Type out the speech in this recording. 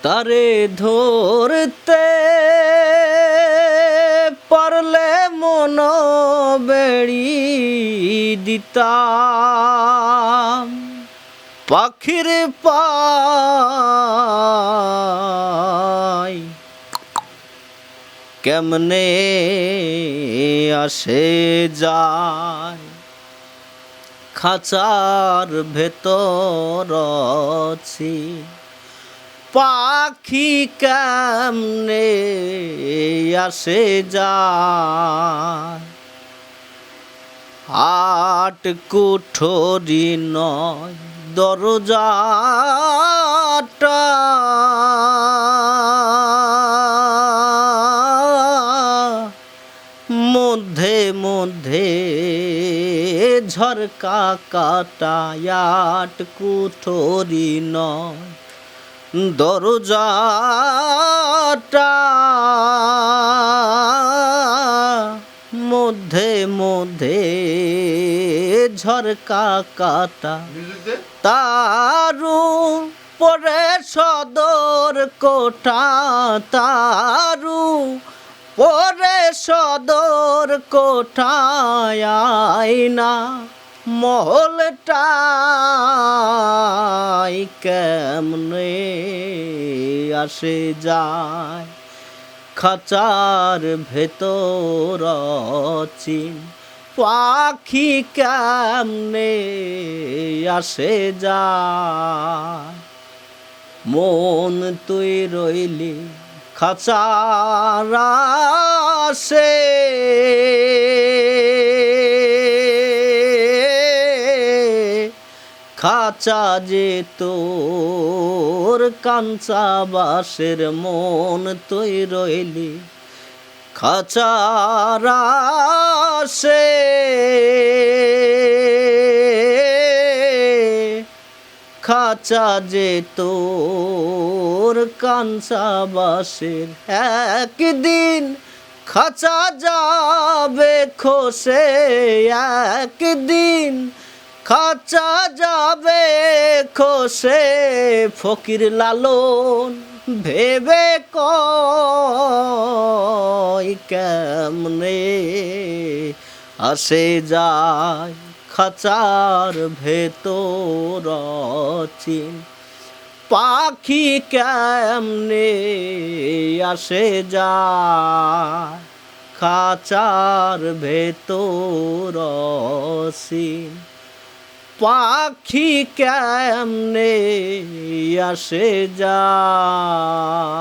তারে ধরতে পারলে মন বেড়ি দিতাম পাখির পায় কেমনে আসে যায় খাঁচার ভেতর আছি পাখি কেমনে আসে যায় আট কুঠরি নয় দরজাটা মধ্যে মধ্যে ঝরকা কাটায় আট কুঠরি নয় দরজাটা মধ্যে মধ্যে ঝরকা কাটা তারু পরে সদর কোঠা তারু পরে সদর কোঠায় আয়না মহলটাই কেমনে আসে যায় খাঁচার ভেতর চিন পাখি কেমনে আসে যায় মন তুই রইলি খাঁচার আশে খাঁচা যে তোর কাঞ্চা বাসের মন তুই রইলি খাঁচার আশে খাঁচা যে তোর কাঞ্চা বাসের একদিন খাঁচা যাবে খসে একদিন খাঁচা যাবে খসে ফকির লালন ভেবে কয় কেমনে আসে যায় খাঁচার ভেতর চিন পাখি কেমনে আসে যায় খাঁচার ভেতর চিন পাখি কেমনে আসে যায়।